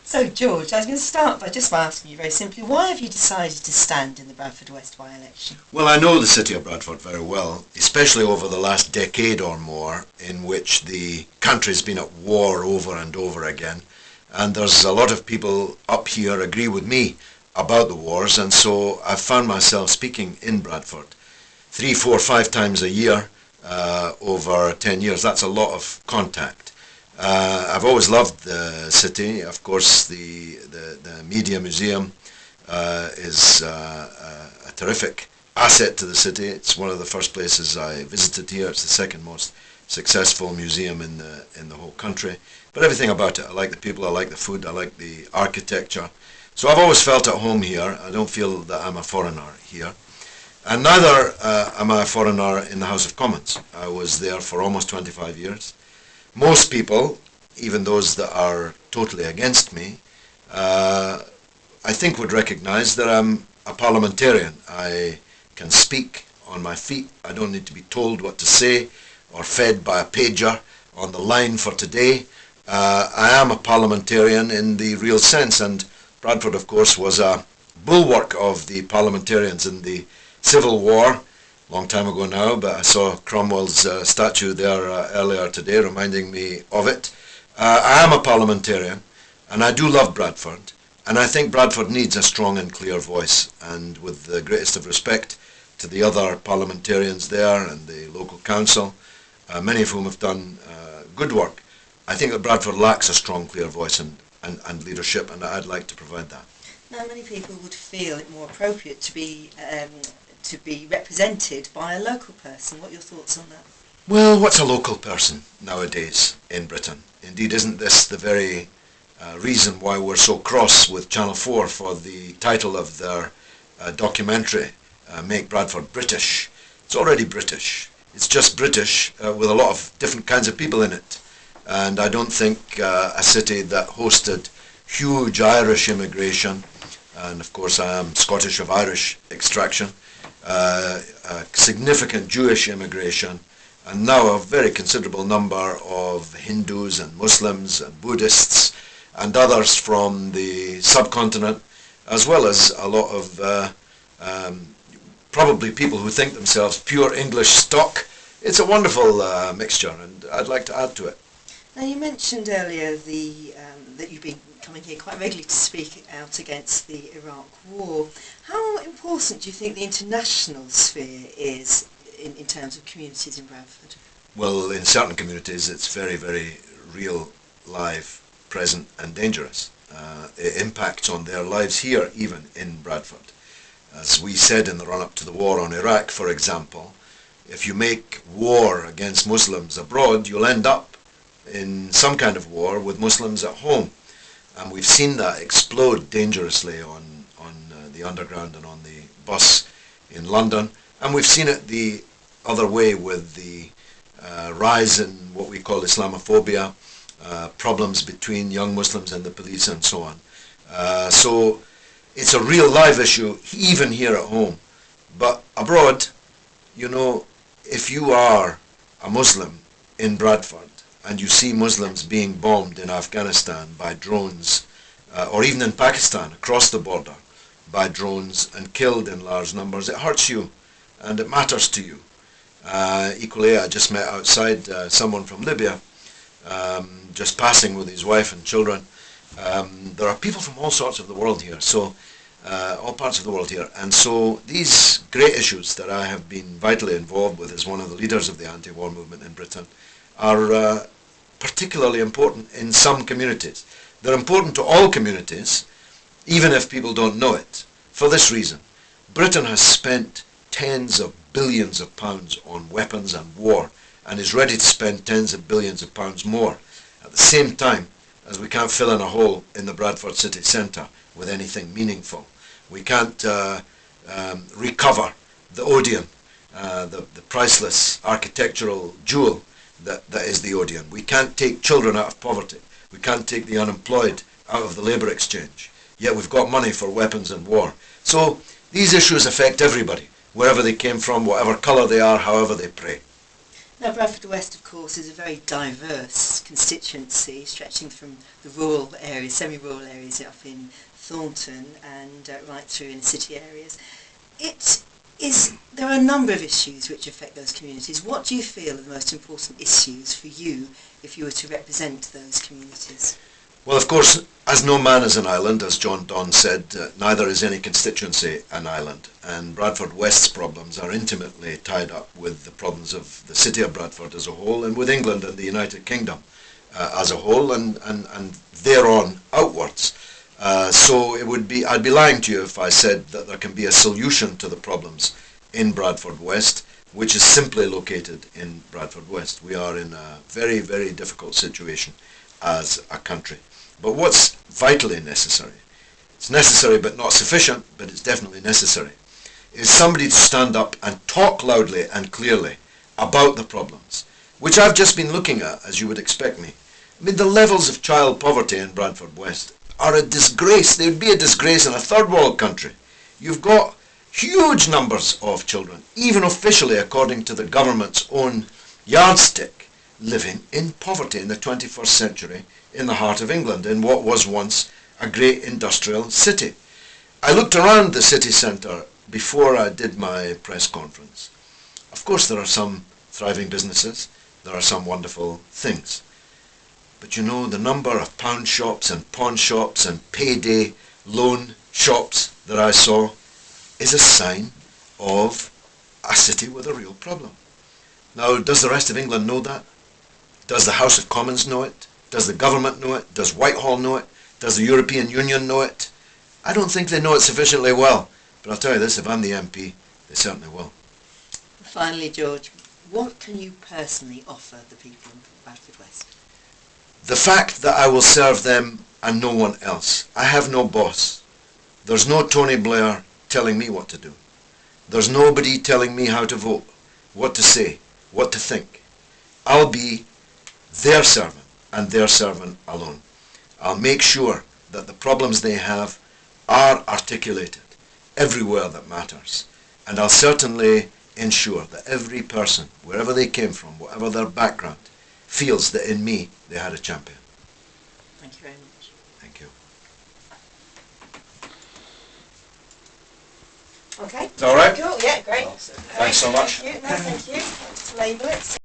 So, George, I was going to start by just asking you very simply, why have you decided to stand in the Bradford West by-election? Well, I know the city of Bradford very well, especially over the last decade or more, in which the country's been at war over and over again. And there's a lot of people up here agree with me about the wars, and so I've found myself speaking in Bradford 3, 4, 5 times a year over 10 years. That's a lot of contact. I've always loved the city. Of course, the Media Museum is a terrific asset to the city. It's one of the first places I visited here. It's the second most successful museum in the whole country. But everything about it, I like the people, I like the food, I like the architecture. So I've always felt at home here. I don't feel that I'm a foreigner here. And neither am I a foreigner in the House of Commons. I was there for almost 25 years. Most people, even those that are totally against me, I think would recognise that I'm a parliamentarian. I can speak on my feet. I don't need to be told what to say or fed by a pager on the line for today. I am a parliamentarian in the real sense, and Bradford, of course, was a bulwark of the parliamentarians in the Civil War, long time ago now, but I saw Cromwell's statue there earlier today reminding me of it. I am a parliamentarian, and I do love Bradford, and I think Bradford needs a strong and clear voice, and with the greatest of respect to the other parliamentarians there and the local council, many of whom have done good work, I think that Bradford lacks a strong, clear voice and leadership, and I'd like to provide that. Now, many people would feel it more appropriate to be represented by a local person. What are your thoughts on that? Well, what's a local person nowadays in Britain? Indeed, isn't this the very reason why we're so cross with Channel 4 for the title of their documentary, Make Bradford British? It's already British. It's just British with a lot of different kinds of people in it. And I don't think a city that hosted huge Irish immigration, and of course I am Scottish of Irish extraction, significant Jewish immigration, and now a very considerable number of Hindus and Muslims and Buddhists and others from the subcontinent, as well as a lot of probably people who think themselves pure English stock. It's a wonderful mixture, and I'd like to add to it. Now, you mentioned earlier that you've been coming here quite regularly to speak out against the Iraq War. How important do you think the international sphere is in terms of communities in Bradford? Well, in certain communities it's very, very real, live, present and dangerous. It impacts on their lives here, even in Bradford. As we said in the run-up to the war on Iraq, for example, if you make war against Muslims abroad, you'll end up in some kind of war with Muslims at home. And we've seen that explode dangerously on the underground and on the bus in London. And we've seen it the other way with the rise in what we call Islamophobia, problems between young Muslims and the police and so on. So it's a real live issue even here at home. But abroad, you know, if you are a Muslim in Bradford and you see Muslims being bombed in Afghanistan by drones, or even in Pakistan across the border by drones and killed in large numbers, it hurts you and it matters to you. Equally, I just met outside someone from Libya, just passing with his wife and children. There are people from all sorts of the world here, so all parts of the world here, and so these great issues that I have been vitally involved with as one of the leaders of the anti-war movement in Britain are particularly important in some communities. They're important to all communities, even if people don't know it, for this reason. Britain has spent tens of billions of pounds on weapons and war, and is ready to spend tens of billions of pounds more at the same time as we can't fill in a hole in the Bradford city centre with anything meaningful. We can't recover the Odeon, the priceless architectural jewel that is the Odeon. We can't take children out of poverty. We can't take the unemployed out of the labour exchange. Yet we've got money for weapons and war. So these issues affect everybody, wherever they came from, whatever colour they are, however they pray. Now, Bradford West, of course, is a very diverse constituency, stretching from the rural areas, semi-rural areas up in Thornton and right through in city areas. There are a number of issues which affect those communities. What do you feel are the most important issues for you if you were to represent those communities? Well, of course, as no man is an island, as John Donne said, neither is any constituency an island. And Bradford West's problems are intimately tied up with the problems of the city of Bradford as a whole, and with England and the United Kingdom as a whole, and thereon outwards. So I'd be lying to you if I said that there can be a solution to the problems in Bradford West, which is simply located in Bradford West. We are in a very, very difficult situation as a country. But what's vitally necessary, it's necessary but not sufficient, but it's definitely necessary, is somebody to stand up and talk loudly and clearly about the problems, which I've just been looking at, as you would expect me. I mean, the levels of child poverty in Bradford West are a disgrace. They would be a disgrace in a third world country. You've got huge numbers of children, even officially according to the government's own yardstick, living in poverty in the 21st century in the heart of England, in what was once a great industrial city. I looked around the city centre before I did my press conference. Of course there are some thriving businesses, there are some wonderful things. But you know, the number of pound shops and pawn shops and payday loan shops that I saw is a sign of a city with a real problem. Now, does the rest of England know that? Does the House of Commons know it? Does the government know it? Does Whitehall know it? Does the European Union know it? I don't think they know it sufficiently well. But I'll tell you this, if I'm the MP, they certainly will. Finally, George, what can you personally offer the people in Bradford West? The fact that I will serve them and no one else. I have no boss. There's no Tony Blair telling me what to do. There's nobody telling me how to vote, what to say, what to think. I'll be their servant and their servant alone. I'll make sure that the problems they have are articulated everywhere that matters. And I'll certainly ensure that every person, wherever they came from, whatever their background, feels that in me they had a champion. Thank you very much. Thank you. Okay. All right? Cool. Yeah, great. Well, thanks so much. Thank you. No, thank you. Let's label it.